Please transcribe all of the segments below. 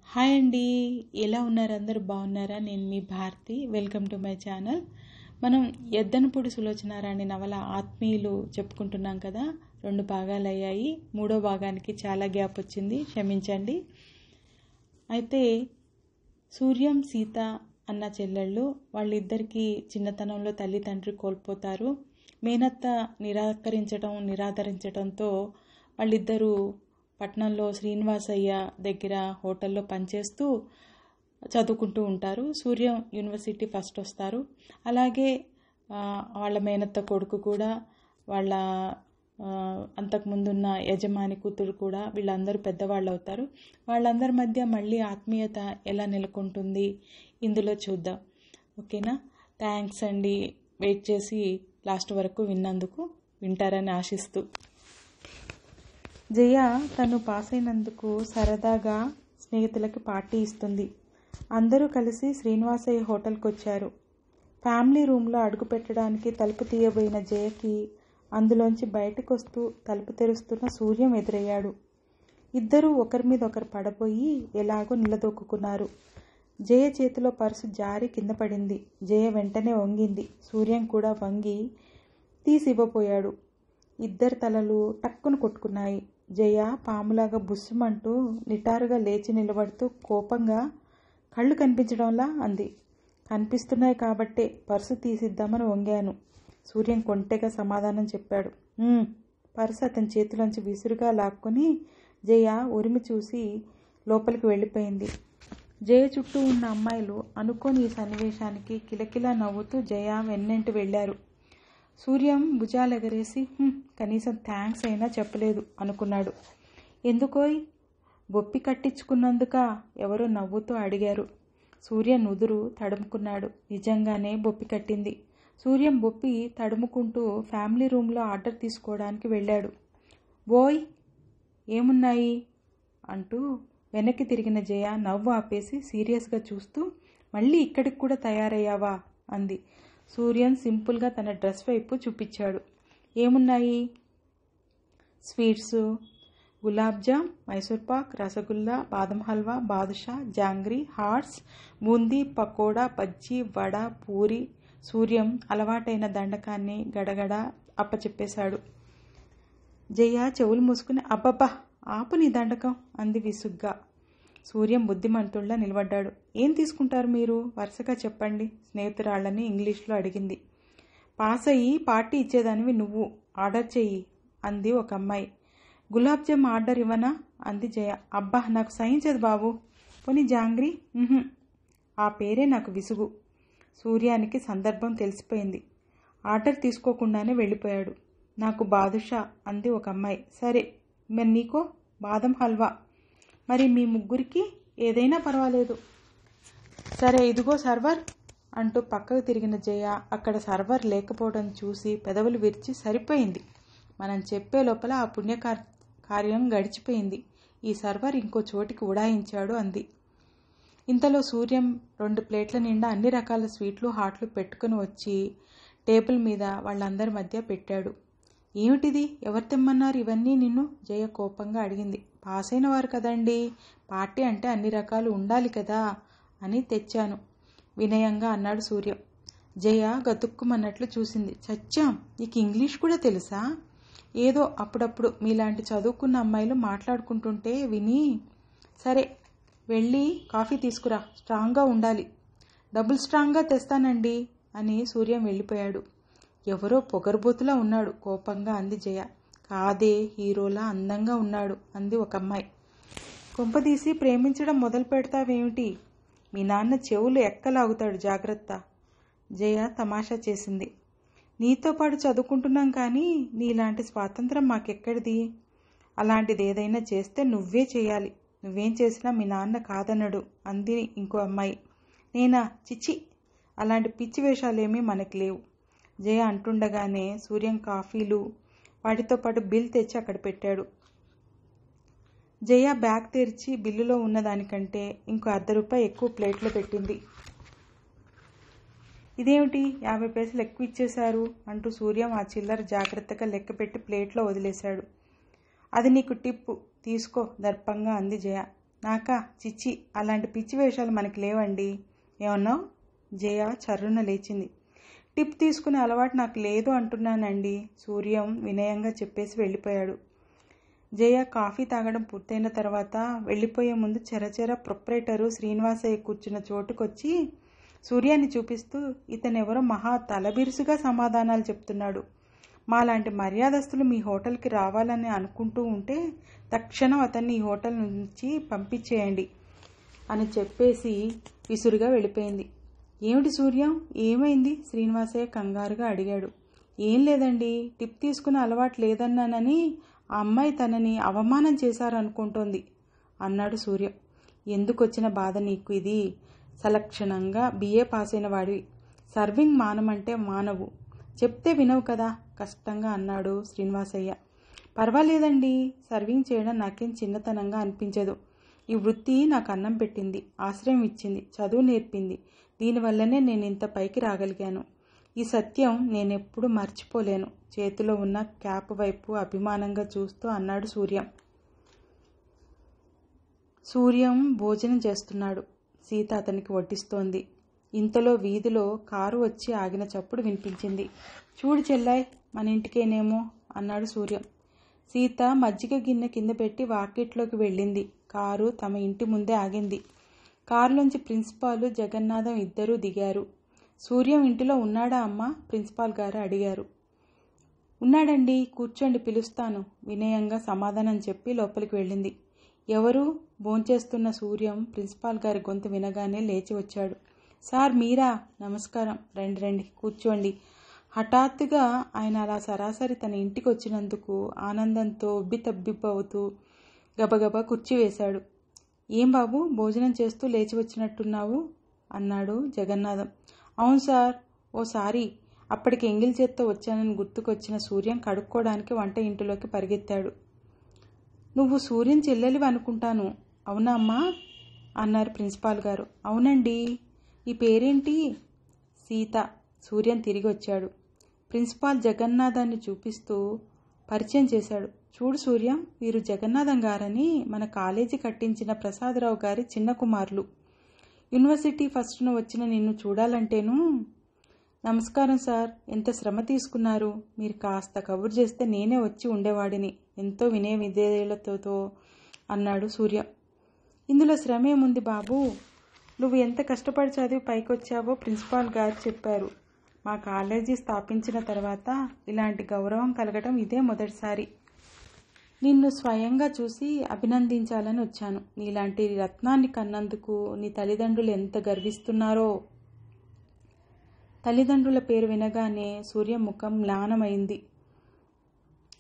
Hi అండి. ఎలా ఉన్నారు? అందరూ బాగున్నారా? నేను మీ Bharathi. Welcome to my channel. మనం ఎద్దనపూడి సులోచనారాణి నవల ఆత్మీయులు చెప్పుకుంటున్నాం కదా. 2 భాగాలు అయ్యాయి. 3వ భాగానికి చాలా గ్యాప్ వచ్చింది, క్షమించండి. అయితే సూర్యం సీత అన్న చెల్లెళ్ళు వాళ్ళిద్దరికీ చిన్నతనంలో తల్లిదండ్రి కోల్పోతారు. మేనత్త నిరాదరించడంతో వాళ్ళిద్దరూ పట్నంలో శ్రీనివాసయ్య దగ్గర హోటల్లో పనిచేస్తూ చదువుకుంటూ ఉంటారు. సూర్యం యూనివర్సిటీ ఫస్ట్ వస్తారు. అలాగే వాళ్ళ మేనత్త కొడుకు కూడా, వాళ్ళ అంతకుముందున్న యజమాని కూతురు కూడా, వీళ్ళందరూ పెద్దవాళ్ళు అవుతారు. వాళ్ళందరి మధ్య మళ్ళీ ఆత్మీయత ఎలా నెలకొంటుంది ఇందులో చూద్దాం. ఓకేనా? థ్యాంక్స్ అండి వెయిట్ చేసి లాస్ట్ వరకు వింటారని ఆశిస్తూ. జయ తను పాస్ అయినందుకు సరదాగా స్నేహితులకి పార్టీ ఇస్తుంది. అందరూ కలిసి శ్రీనివాసయ్య హోటల్కి వచ్చారు. ఫ్యామిలీ రూమ్లో అడుగు పెట్టడానికి తలుపు తీయబోయిన జయకి అందులోంచి బయటకు వస్తూ తలుపు తెరుస్తున్న సూర్యం ఎదురయ్యాడు. ఇద్దరూ ఒకరి మీద ఒకరు పడబోయి ఎలాగో నిలదొక్కున్నారు. జయ చేతిలో పర్సు జారి కింద పడింది. జయ వెంటనే వంగింది. సూర్యం కూడా వంగి తీసివ్వపోయాడు. ఇద్దరి తలలు టక్కున కొట్టుకున్నాయి. జయ పాములాగా బుస్సుమంటూ నిటారుగా లేచి నిలబడుతూ కోపంగా, కళ్ళు కనిపించడంలా అంది. కనిపిస్తున్నాయి కాబట్టే పర్సు తీసిద్దామని వంగాను. సూర్యం కొంటెగా సమాధానం చెప్పాడు. పర్సు అతని చేతిలోంచి విసురుగా లాక్కొని జయ ఉరిమి చూసి లోపలికి వెళ్ళిపోయింది. జయ చుట్టూ ఉన్న అమ్మాయిలు అనుకోని ఈ సన్నివేశానికి కిలకిలా నవ్వుతూ జయ వెన్నంటి వెళ్ళారు. సూర్యం భుజాలెగరేసి కనీసం థ్యాంక్స్ అయినా చెప్పలేదు అనుకున్నాడు. ఎందుకోయ్? బొప్పి కట్టించుకున్నందుక? ఎవరో నవ్వుతూ అడిగారు. సూర్యం నుదురు తడుముకున్నాడు. నిజంగానే బొప్పి కట్టింది. సూర్యం బొప్పి తడుముకుంటూ ఫ్యామిలీ రూమ్లో ఆర్డర్ తీసుకోవడానికి వెళ్ళాడు. ఓయ్ ఏమున్నాయి అంటూ వెనక్కి తిరిగిన జయ నవ్వు ఆపేసి సీరియస్గా చూస్తూ, మళ్ళీ ఇక్కడికి కూడా తయారయ్యావా అంది. సూర్యం సింపుల్గా తన డ్రెస్ వైపు చూపించాడు. ఏమున్నాయి? స్వీట్స్, గులాబ్జామ్, మైసూర్పాక్, రసగుల్లా, బాదం హల్వా, బాదుషా, జాంగ్రీ, హాట్స్, బూందీ, పకోడా, బజ్జీ, వడ, పూరి. సూర్యం అలవాటైన దండకాన్ని గడగడ అప్పచెప్పేశాడు. జయ చెవులు మూసుకుని అబ్బబ్బా ఆపు నీ దండకం అంది విసుగ్గా. సూర్యం బుద్ధిమంతుల్లా నిలబడ్డాడు. ఏం తీసుకుంటారు మీరు? వరుసగా చెప్పండి స్నేహితురాళ్ళని ఇంగ్లీష్లో అడిగింది. పాస్ అయ్యి పార్టీ ఇచ్చేదానివి నువ్వు ఆర్డర్ చెయ్యి అంది ఒక అమ్మాయి. గులాబ్జామ్ ఆర్డర్ ఇవ్వనా అంది జయ. అబ్బా నాకు సహించదు బాబు. పోనీ జాంగ్రీ? ఆ పేరే నాకు విసుగు. సూర్యానికి సందర్భం తెలిసిపోయింది. ఆర్డర్ తీసుకోకుండానే వెళ్ళిపోయాడు. నాకు బాదుషా అంది ఒక అమ్మాయి. సరే మరి నీకో? బాదం హల్వా. మరి మీ ముగ్గురికి ఏదైనా పర్వాలేదు. సరే ఇదిగో సర్వర్ అంటూ పక్కకు తిరిగిన జయ అక్కడ సర్వర్ లేకపోవడం చూసి పెదవులు విరిచి సరిపోయింది. మనం చెప్పే లోపల ఆ పుణ్యకార్యం గడిచిపోయింది. ఈ సర్వర్ ఇంకో చోటికి ఉడాయించాడు అంది. ఇంతలో సూర్యం 2 ప్లేట్ల నిండా అన్ని రకాల స్వీట్లు హాట్లు పెట్టుకుని వచ్చి టేబుల్ మీద వాళ్ళందరి మధ్య పెట్టాడు. ఏమిటిది? ఎవరు తెమ్మన్నారు ఇవన్నీ నిన్ను? జయ కోపంగా అడిగింది. పాస్ అయిన వారు కదండి, పార్టీ అంటే అన్ని రకాలు ఉండాలి కదా అని తెచ్చాను వినయంగా అన్నాడు సూర్యం. జయ గతుక్కుమన్నట్లు చూసింది. చచ్చాం, నీకు ఇంగ్లీష్ కూడా తెలుసా? ఏదో అప్పుడప్పుడు మీలాంటి చదువుకున్న అమ్మాయిలు మాట్లాడుకుంటుంటే విని. సరే వెళ్ళి కాఫీ తీసుకురా, స్ట్రాంగ్గా ఉండాలి. డబుల్ స్ట్రాంగ్గా తెస్తానండి అని సూర్యం వెళ్ళిపోయాడు. ఎవరో పొగరుబోతులా ఉన్నాడు కోపంగా అంది జయ. కాదే, హీరోలా అందంగా ఉన్నాడు అంది ఒక అమ్మాయి. కొంపదీసి ప్రేమించడం మొదలు పెడతావేమిటి? మీ నాన్న చెవులు ఎక్కలాగుతాడు, జాగ్రత్త. జయ తమాషా చేసింది. నీతో పాటు చదువుకుంటున్నాం కానీ నీలాంటి స్వాతంత్రం మాకెక్కడిది? అలాంటిది ఏదైనా చేస్తే నువ్వే చేయాలి. నువ్వేం చేసినా మీ నాన్న కాదనడు అంది ఇంకో అమ్మాయి. నేనా? చిచి, అలాంటి పిచ్చి వేషాలేమీ మనకి లేవు. జయ అంటుండగానే సూర్యం కాఫీలు వాటితో పాటు బిల్ తెచ్చి అక్కడ పెట్టాడు. జయ బ్యాగ్ తెరిచి బిల్లులో ఉన్నదానికంటే ఇంకో ₹1/2 ఎక్కువ ప్లేట్లో పెట్టింది. ఇదేమిటి 50 పైసలు ఎక్కువ ఇచ్చేశారు అంటూ సూర్యం ఆ చిల్లర జాగ్రత్తగా లెక్క పెట్టి ప్లేట్లో వదిలేశాడు. అది నీకు టిప్పు తీసుకో దర్పంగా అంది జయ. నాకా? చిచ్చి, అలాంటి పిచ్చి వేషాలు మనకి లేవండి. ఏమన్నావు? జయ చర్రున లేచింది. టిప్ తీసుకునే అలవాటు నాకు లేదు అంటున్నానండి, సూర్యం వినయంగా చెప్పేసి వెళ్ళిపోయాడు. జయ కాఫీ తాగడం పూర్తయిన తర్వాత వెళ్ళిపోయే ముందు చెరచెర ప్రొప్రైటరు శ్రీనివాసయ్య కూర్చున్న చోటుకొచ్చి సూర్యాన్ని చూపిస్తూ, ఇతనెవరో మహా తలబిరుసుగా సమాధానాలు చెప్తున్నాడు. మాలాంటి మర్యాదస్తులు మీ హోటల్కి రావాలని అనుకుంటూ ఉంటే తక్షణం అతన్ని ఈ హోటల్ నుంచి పంపించేయండి అని చెప్పేసి విసురుగా వెళ్ళిపోయింది. ఏమిటి సూర్యం, ఏమైంది? శ్రీనివాసయ్య కంగారుగా అడిగాడు. ఏం లేదండి, టిప్ తీసుకునే అలవాటు లేదన్నానని ఆ అమ్మాయి తనని అవమానం చేశారనుకుంటోంది అన్నాడు సూర్యం. ఎందుకొచ్చిన బాధ నీకు? ఇది సలక్షణంగా BA పాస్ అయిన వాడివి. సర్వింగ్ మానమంటే మానవు, చెప్తే వినవు కదా కష్టంగా అన్నాడు శ్రీనివాసయ్య. పర్వాలేదండి, సర్వింగ్ చేయడం నాకేం చిన్నతనంగా అనిపించదు. ఈ వృత్తి నాకు అన్నం పెట్టింది, ఆశ్రయం ఇచ్చింది, చదువు నేర్పింది. దీనివల్లనే నేను ఇంత పైకి రాగలిగాను. ఈ సత్యం నేనెప్పుడు మర్చిపోలేను. చేతిలో ఉన్న క్యాప్ వైపు అభిమానంగా చూస్తూ అన్నాడు సూర్యం. సూర్యం భోజనం చేస్తున్నాడు. సీత అతనికి వడ్డిస్తోంది. ఇంతలో వీధిలో కారు వచ్చి ఆగిన చప్పుడు వినిపించింది. చూడు చెల్లాయ్, మన ఇంటికేనేమో అన్నాడు సూర్యం. సీత మజ్జిగ గిన్నె కింద పెట్టి వాకిట్లోకి వెళ్ళింది. కారు తమ ఇంటి ముందే ఆగింది. కారులోంచి ప్రిన్సిపాల్, జగన్నాథం ఇద్దరూ దిగారు. సూర్యం ఇంటిలో ఉన్నాడా అమ్మా? ప్రిన్సిపాల్ గారు అడిగారు. ఉన్నాడండి, కూర్చోండి, పిలుస్తాను వినయంగా సమాధానం చెప్పి లోపలికి వెళ్ళింది. ఎవరు? భోంచేస్తున్న సూర్యం ప్రిన్సిపాల్ గారి గొంతు వినగానే లేచి వచ్చాడు. సార్ మీరా? నమస్కారం, రండి రండి కూర్చోండి. హఠాత్తుగా ఆయన అలా సరాసరి తన ఇంటికి వచ్చినందుకు ఆనందంతో ఉబ్బితబ్బిబ్బవుతూ గబగబా కుర్చీ వేశాడు. ఏం బాబు, భోజనం చేస్తూ లేచి వచ్చినట్టున్నావు అన్నాడు జగన్నాథం. అవును సార్, ఓసారి అప్పటికి ఎంగిల్ చేత్తో వచ్చానని గుర్తుకొచ్చిన సూర్యం కడుక్కోవడానికి వంట ఇంటిలోకి పరిగెత్తాడు. నువ్వు సూర్యం చెల్లెలివి అనుకుంటాను, అవునా అమ్మా అన్నారు ప్రిన్సిపాల్ గారు. అవునండి. ఈ పేరేంటి? సీత. సూర్యం తిరిగి వచ్చాడు. ప్రిన్సిపాల్ జగన్నాథాన్ని చూపిస్తూ పరిచయం చేశాడు. చూడు సూర్యం, వీరు జగన్నాథం గారని మన కాలేజీ కట్టించిన ప్రసాదరావు గారి చిన్న కుమారులు. యూనివర్సిటీ ఫస్ట్ను వచ్చిన నిన్ను చూడాలంటేను. నమస్కారం సార్, ఎంత శ్రమ తీసుకున్నారు. మీరు కాస్త కబురు చేస్తే నేనే వచ్చి ఉండేవాడిని ఎంతో వినయ విధేయులతో అన్నాడు సూర్యం. ఇందులో శ్రమ ఏముంది బాబు, నువ్వు ఎంత కష్టపడి చదివి పైకొచ్చావో ప్రిన్సిపాల్ గారు చెప్పారు. మా కాలేజీ స్థాపించిన తర్వాత ఇలాంటి గౌరవం కలగటం ఇదే మొదటిసారి. నిన్ను స్వయంగా చూసి అభినందించాలని వచ్చాను. నీలాంటి రత్నాన్ని కన్నందుకు నీ తల్లిదండ్రులు ఎంత గర్విస్తున్నారో. తల్లిదండ్రుల పేరు వినగానే సూర్యం ముఖం మ్లానమైంది.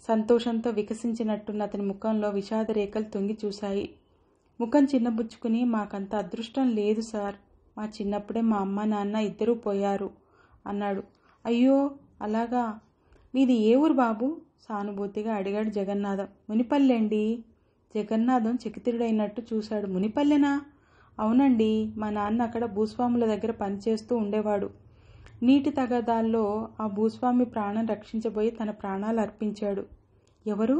సంతోషంతో వికసించినట్టున్న అతని ముఖంలో విషాద రేఖలు తొంగి చూశాయి. ముఖం చిన్నబుచ్చుకుని, మాకంత అదృష్టం లేదు సార్, మా చిన్నప్పుడే మా అమ్మ నాన్న ఇద్దరూ పోయారు అన్నాడు. అయ్యో అలాగా, మీది ఏ ఊరు బాబు? సానుభూతిగా అడిగాడు జగన్నాథం. మునిపల్లెండి. జగన్నాథం చకితుడైనట్టు చూశాడు. మునిపల్లెనా? అవునండి, మా నాన్న అక్కడ భూస్వాముల దగ్గర పనిచేస్తూ ఉండేవాడు. నీటి తగాదాల్లో ఆ భూస్వామి ప్రాణం రక్షించబోయి తన ప్రాణాలు అర్పించాడు. ఎవరు?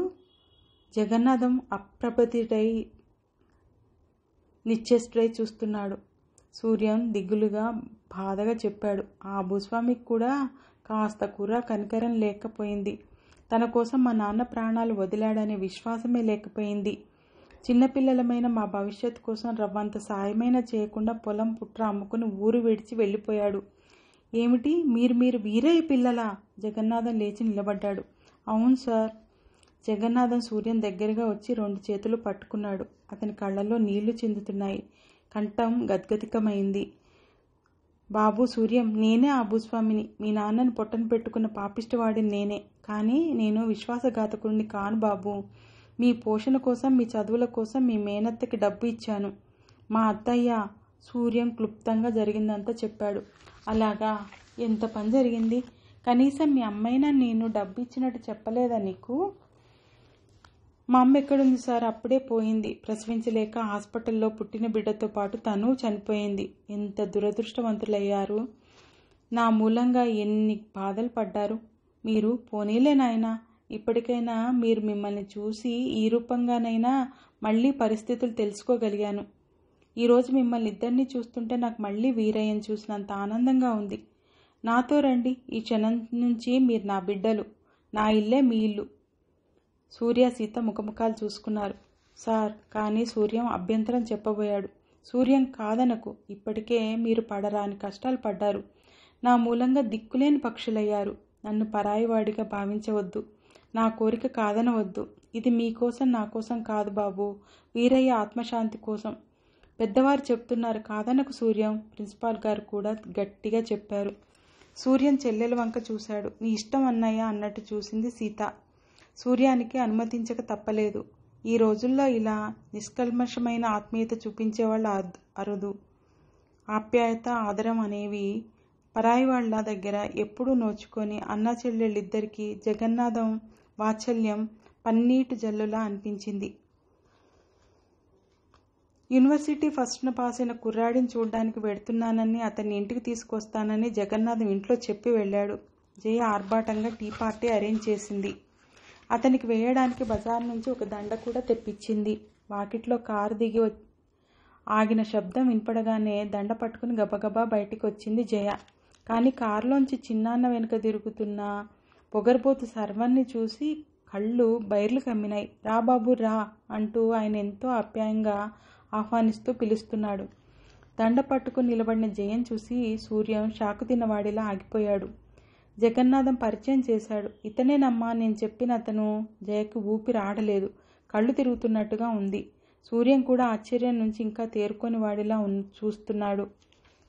జగన్నాథం అప్రబుద్ధుడై నిశ్చేష్టుడై చూస్తున్నాడు. సూర్యం దిగులుగా బాధగా చెప్పాడు. ఆ భూస్వామికి కూడా కాస్త కూర కనికరం లేకపోయింది. తన కోసం మా నాన్న ప్రాణాలు వదిలాడనే విశ్వాసమే లేకపోయింది. చిన్నపిల్లలమైన మా భవిష్యత్తు కోసం రవ్వంత సాయమైనా చేయకుండా పొలం పుట్ర అమ్ముకుని ఊరు విడిచి వెళ్ళిపోయాడు. ఏమిటి, మీరు వీరయ్య పిల్లలా? జగన్నాథం లేచి నిలబడ్డాడు. అవును సార్. జగన్నాథం సూర్యం దగ్గరగా వచ్చి 2 చేతులు పట్టుకున్నాడు. అతని కళ్ళల్లో నీళ్లు చిందుతున్నాయి. కంఠం గద్గదికమైంది. బాబు సూర్యం, నేనే ఆ భూస్వామిని. మీ నాన్నని పొట్టను పెట్టుకున్న పాపిష్టివాడిని నేనే. కానీ నేను విశ్వాసఘాతకుడిని కాను బాబు. మీ పోషణ కోసం, మీ చదువుల కోసం మీ మేనత్తకి డబ్బు ఇచ్చాను. మా అత్తయ్య. సూర్యం క్లుప్తంగా జరిగిందంతా చెప్పాడు. అలాగా, ఎంత పని జరిగింది. కనీసం మీ అమ్మైనా నేను డబ్బు ఇచ్చినట్టు చెప్పలేదా నీకు? మా అమ్మ ఎక్కడుంది సార్? అప్పుడే పోయింది. ప్రసవించలేక హాస్పిటల్లో పుట్టిన బిడ్డతో పాటు తను చనిపోయింది. ఎంత దురదృష్టవంతులయ్యారు. నా మూలంగా ఎన్ని బాధలు పడ్డారు మీరు. పోనీలే నాయనా, ఇప్పటికైనా మీరు మిమ్మల్ని చూసి ఈ రూపంగానైనా మళ్ళీ పరిస్థితులు తెలుసుకోగలిగాను. ఈరోజు మిమ్మల్ని ఇద్దరినీ చూస్తుంటే నాకు మళ్ళీ వీరయ్యను చూసినంత ఆనందంగా ఉంది. నాతో రండి. ఈ క్షణం నుంచి మీరు నా బిడ్డలు. నా ఇల్లే మీ ఇల్లు. సూర్య సీత ముఖముఖాలు చూసుకున్నారు. సార్, కానీ సూర్యం అభ్యంతరం చెప్పబోయాడు. సూర్యం కాదనకు. ఇప్పటికే మీరు పడరాని కష్టాలు పడ్డారు. నా మూలంగా దిక్కులేని పక్షులయ్యారు. నన్ను పరాయివాడిగా భావించవద్దు. నా కోరిక కాదనవద్దు. ఇది మీకోసం నా కోసం కాదు బాబు, వీరయ్య ఆత్మశాంతి కోసం. పెద్దవారు చెప్తున్నారు, కాదనకు సూర్యం. ప్రిన్సిపాల్ గారు కూడా గట్టిగా చెప్పారు. సూర్యం చెల్లెల వంక చూశాడు. నీ ఇష్టం అన్నయ్య అన్నట్టు చూసింది సీత. సూర్యానికి అనుమతించక తప్పలేదు. ఈ రోజుల్లో ఇలా నిష్కల్మషమైన ఆత్మీయత చూపించేవాళ్ళు అరుదు. ఆప్యాయత, ఆదరం అనేవి పరాయి వాళ్ళ దగ్గర ఎప్పుడూ నోచుకొని అన్నా చెల్లెళ్ళిద్దరికీ జగన్నాథం వాత్సల్యం పన్నీటి జల్లులా అనిపించింది. యూనివర్సిటీ ఫస్ట్ను పాస్ అయిన కుర్రాడిని చూడ్డానికి వెడుతున్నానని, అతన్ని ఇంటికి తీసుకొస్తానని జగన్నాథం ఇంట్లో చెప్పి వెళ్ళాడు. జయ ఆర్భాటంగా టీ పార్టీ అరేంజ్ చేసింది. అతనికి వేయడానికి బజార్ నుంచి ఒక దండ కూడా తెప్పించింది. వాకిట్లో కారు దిగి ఆగిన శబ్దం వినపడగానే దండ పట్టుకుని గబగబా బయటికి వచ్చింది జయ. కానీ కారులోంచి చిన్నాన్న వెనుక తిరుగుతున్న పొగరబోతు సర్వాన్ని చూసి కళ్ళు బైర్లు కమ్మినాయి. రా బాబు రా అంటూ ఆయన ఎంతో ఆప్యాయంగా ఆహ్వానిస్తూ పిలుస్తున్నాడు. దండ పట్టుకుని నిలబడిన జయన్ చూసి సూర్యం షాకు తిన్నవాడిలా ఆగిపోయాడు. జగన్నాథం పరిచయం చేశాడు. ఇతనేనమ్మా నేను చెప్పిన అతను. జయకు ఊపిరి ఆడలేదు. కళ్ళు తిరుగుతున్నట్టుగా ఉంది. సూర్యం కూడా ఆశ్చర్యం నుంచి ఇంకా తేరుకొని వాడిలా చూస్తున్నాడు.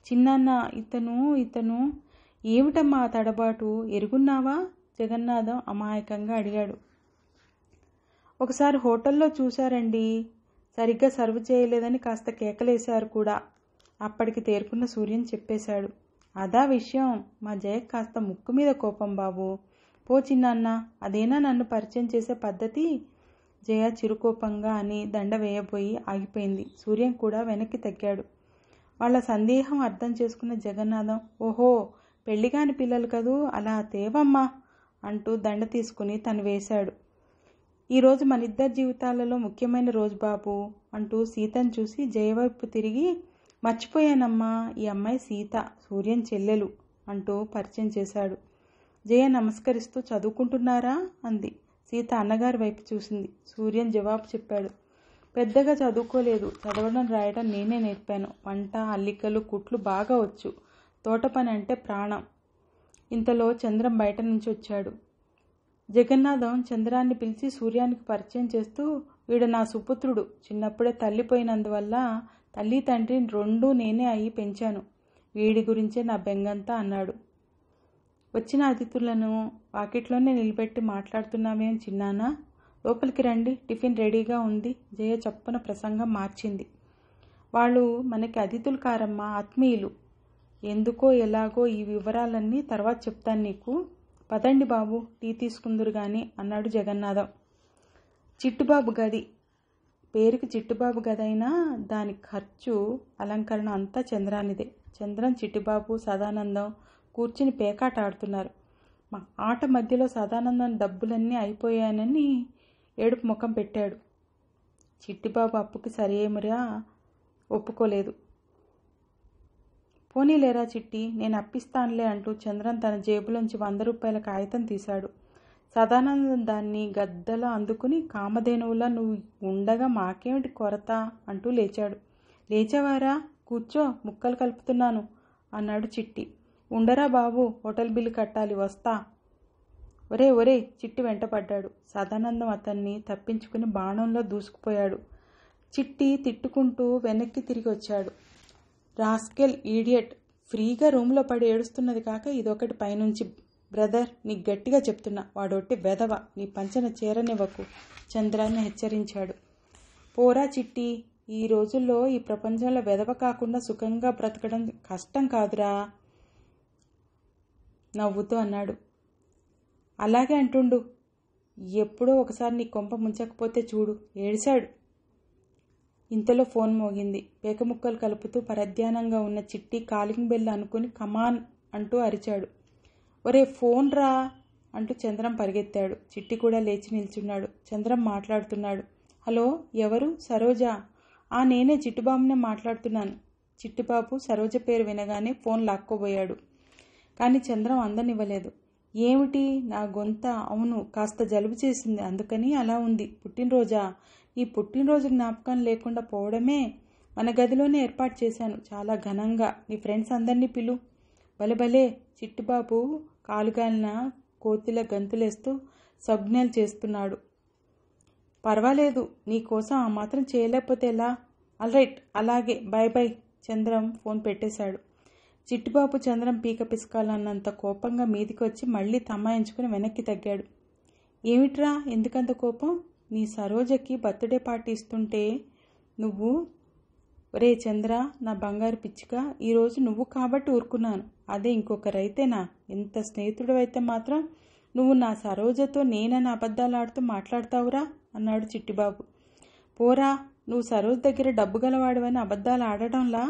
చిన్నాన్న, ఇతను ఏమిటమ్మా తడబాటు? ఎరుగున్నావా? జగన్నాథం అమాయకంగా అడిగాడు. ఒకసారి హోటల్లో చూశారండి. సరిగ్గా సర్వ్ చేయలేదని కాస్త కేకలేశారు కూడా. అప్పటికి తేరుకున్న సూర్యం చెప్పేశాడు. అదా విషయం. మా జయకు కాస్త ముక్కు మీద కోపం బాబు. పో చిన్నాన్న, అదేనా నన్ను పరిచయం చేసే పద్ధతి? జయ చిరుకోపంగా అని దండ వేయబోయి ఆగిపోయింది. సూర్యం కూడా వెనక్కి తగ్గాడు. వాళ్ళ సందేహం అర్థం చేసుకున్న జగన్నాథం, ఓహో పెళ్లిగాని పిల్లలు కదూ, అలా తేవమ్మా అంటూ దండ తీసుకుని తను వేశాడు. ఈరోజు మనిద్దరి జీవితాలలో ముఖ్యమైన రోజు బాబు అంటూ సీతను చూసి జయవైపు తిరిగి, మర్చిపోయానమ్మా, ఈ అమ్మాయి సీత, సూర్యం చెల్లెలు అంటూ పరిచయం చేశాడు. జయ నమస్కరిస్తూ చదువుకుంటున్నారా అంది. సీత అన్నగారి వైపు చూసింది. సూర్యం జవాబు చెప్పాడు. పెద్దగా చదువుకోలేదు. చదవడం రాయడం నేనే నేర్పాను. వంట, అల్లికలు, కుట్లు బాగా వచ్చు. తోట పని అంటే ప్రాణం. ఇంతలో చంద్రం బయట నుంచి వచ్చాడు. జగన్నాథం చంద్రాన్ని పిలిచి సూర్యానికి పరిచయం చేస్తూ, వీడు నా సుపుత్రుడు. చిన్నప్పుడే తల్లిపోయినందువల్ల తల్లి తండ్రిని రెండూ నేనే అయ్యి పెంచాను. వీడి గురించే నా బెంగంతా అన్నాడు. వచ్చిన అతిథులను వాకిట్లోనే నిలబెట్టి మాట్లాడుతున్నామేం చిన్నానా? లోపలికి రండి, టిఫిన్ రెడీగా ఉంది. జయ చప్పున ప్రసంగం మార్చింది. వాళ్ళు మనకి అతిథులు కారమ్మా, ఆత్మీయులు. ఎందుకో ఎలాగో ఈ వివరాలన్నీ తర్వాత చెప్తాను నీకు. పదండి బాబు, టీ తీసుకుందురు గాని అన్నాడు జగన్నాథం. చిట్టుబాబు గది. పేరుకి చిట్టుబాబు గదైనా దాని ఖర్చు, అలంకరణ అంతా చంద్రానిదే. చంద్రం, చిట్టుబాబు, సదానందం కూర్చుని పేకాట ఆడుతున్నారు. మా ఆట మధ్యలో సదానందం డబ్బులన్నీ అయిపోయానని ఏడుపు ముఖం పెట్టాడు. చిట్టిబాబు అప్పుకి సరేమిరా ఒప్పుకోలేదు. పోనీలేరా చిట్టి, నేను అప్పిస్తానులే అంటూ చంద్రం తన జేబులోంచి 100 రూపాయల కాగితం తీశాడు. సదానందం దాన్ని గద్దలా అందుకుని, కామధేనువులా నువ్వు ఉండగా మాకేమిటి కొరత అంటూ లేచాడు. లేచావారా? కూర్చో, ముక్కలు కలుపుతున్నాను అన్నాడు చిట్టి. ఉండరా బాబు, హోటల్ బిల్లు కట్టాలి, వస్తా. ఒరే చిట్టి వెంటపడ్డాడు. సదానందం అతన్ని తప్పించుకుని బాణంలో దూసుకుపోయాడు. చిట్టి తిట్టుకుంటూ వెనక్కి తిరిగి వచ్చాడు. రాస్కెల్, ఈడియట్, ఫ్రీగా రూమ్లో పడి ఏడుస్తున్నది కాక ఇదొకటి పైనుంచి. బ్రదర్, నీకు గట్టిగా చెప్తున్నా, వాడొట్టి వెధవ, నీ పంచన చేరనివ్వకు చంద్రాన్ని హెచ్చరించాడు. పోరా చిట్టి, ఈ రోజుల్లో ఈ ప్రపంచంలో వెధవ కాకుండా సుఖంగా బ్రతకడం కష్టం కాదురా నవ్వుతూ అన్నాడు. అలాగే అంటుండు. ఎప్పుడో ఒకసారి నీ కొంప ముంచకపోతే చూడు, ఏడిశాడు. ఇంతలో ఫోన్ మోగింది. పేకముక్కలు కలుపుతూ పరధ్యానంగా ఉన్న చిట్టి కాలింగ్ బెల్ అనుకుని కమాన్ అంటూ అరిచాడు. ఒరే ఫోన్ రా అంటూ చంద్రం పరిగెత్తాడు. చిట్టి కూడా లేచి నిల్చున్నాడు. చంద్రం మాట్లాడుతున్నాడు. హలో, ఎవరు? సరోజా? నేనే చిట్టుబాబునే మాట్లాడుతున్నాను. చిట్టిబాబు సరోజ పేరు వినగానే ఫోన్ లాక్కోబోయాడు. కానీ చంద్రం అందనివ్వలేదు. ఏమిటి? నా గొంత? అవును, కాస్త జలుబు చేసింది, అందుకని అలా ఉంది. పుట్టినరోజా? ఈ పుట్టినరోజు జ్ఞాపకం లేకుండా పోవడమే. మన గదిలోనే ఏర్పాటు చేశాను, చాలా ఘనంగా. నీ ఫ్రెండ్స్ అందరినీ పిలు. భలే చిట్టిబాబు కాలుగాలిన కోతిల గంతులేస్తూ సంజ్ఞలు చేస్తున్నాడు. పర్వాలేదు, నీకోసం ఆ మాత్రం చేయలేకపోతే ఎలా? ఆల్రైట్, అలాగే, బై. చంద్రం ఫోన్ పెట్టేశాడు. చిట్టిబాబు చంద్రం పీక పిసకాలన్నంత కోపంగా మీదికి వచ్చి మళ్ళీ తమాయించుకుని వెనక్కి తగ్గాడు. ఏమిట్రా, ఎందుకంత కోపం? నీ సరోజకి బర్త్డే పార్టీ ఇస్తుంటే నువ్వు, ఒరే చంద్ర, నా బంగారు పిచ్చిక, ఈరోజు నువ్వు కాబట్టి ఊరుకున్నాను. అదే ఇంకొకరైతేనా? ఎంత స్నేహితుడు అయితే మాత్రం నువ్వు నా సరోజతో నేనని అబద్ధాలు ఆడుతూ మాట్లాడతావురా అన్నాడు చిట్టిబాబు. పోరా, నువ్వు సరోజ్ దగ్గర డబ్బు గలవాడివని అబద్ధాలు ఆడటంలా?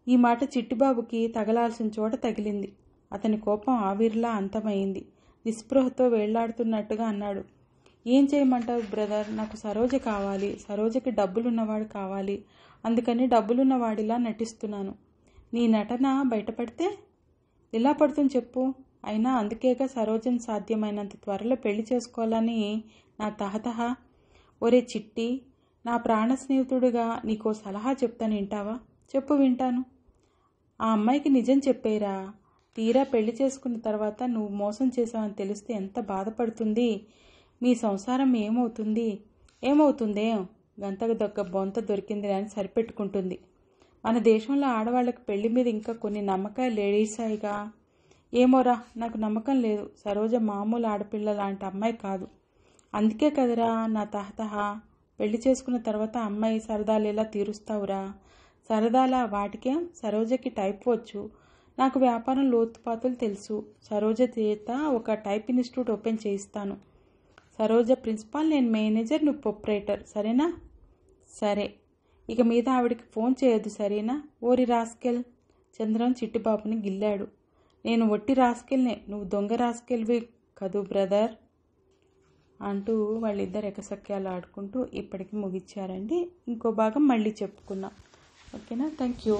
ఈ మాట చిట్టిబాబుకి తగలాల్సిన చోట తగిలింది. అతని కోపం ఆవిరిలా అంతమైంది. నిస్పృహతో వేళ్లాడుతున్నట్టుగా అన్నాడు. ఏం చేయమంటావు బ్రదర్? నాకు సరోజ కావాలి. సరోజకి డబ్బులున్నవాడు కావాలి. అందుకని డబ్బులున్నవాడిలా నటిస్తున్నాను. నీ నటన బయటపడితే ఎలా పడుతుంది చెప్పు? అయినా అందుకేగా సరోజను సాధ్యమైనంత త్వరలో పెళ్లి చేసుకోవాలని నా తహతహ. ఒరే చిట్టి, నా ప్రాణ స్నేహితుడిగా నీకో సలహా చెప్తాను, వింటావా? చెప్పు, వింటాను. ఆ అమ్మాయికి నిజం చెప్పేరా. తీరా పెళ్లి చేసుకున్న తర్వాత నువ్వు మోసం చేసావని తెలిస్తే ఎంత బాధపడుతుంది. మీ సంసారం ఏమవుతుందేం? గంతకు దొక్క బొంత దొరికింది అని సరిపెట్టుకుంటుంది. మన దేశంలో ఆడవాళ్ళకి పెళ్లి మీద ఇంకా కొన్ని నమ్మకాలు లేడీసాయిగా. ఏమోరా, నాకు నమ్మకం లేదు. సరోజ మామూలు ఆడపిల్ల లాంటి అమ్మాయి కాదు. అందుకే కదరా నా తహతహ. పెళ్లి చేసుకున్న తర్వాత అమ్మాయి సరదాలు ఎలా తీరుస్తావురా? సరదాలా? వాటికేం? సరోజకి టైప్ వచ్చు. నాకు వ్యాపారం లోతుపాతులు తెలుసు. సరోజ చేత ఒక టైప్ ఇన్స్టిట్యూట్ ఓపెన్ చేయిస్తాను. సరోజ ప్రిన్సిపాల్, నేను మేనేజర్, నువ్వు ప్రొప్రైటర్, సరేనా? సరే. ఇక మీద ఆవిడికి ఫోన్ చేయొద్దు, సరేనా? ఓరి రాస్కెల్. చంద్రం చిట్టిబాబుని గిల్లాడు. నేను ఒట్టి రాస్కెల్నే, నువ్వు దొంగ రాస్కెల్వి కదూ బ్రదర్ అంటూ వాళ్ళిద్దరు ఎకసక్యాలు ఆడుకుంటూ ఇప్పటికి ముగిచ్చారండి. ఇంకో భాగం మళ్ళీ చెప్పుకున్నాం. ఓకేనా? Thank you.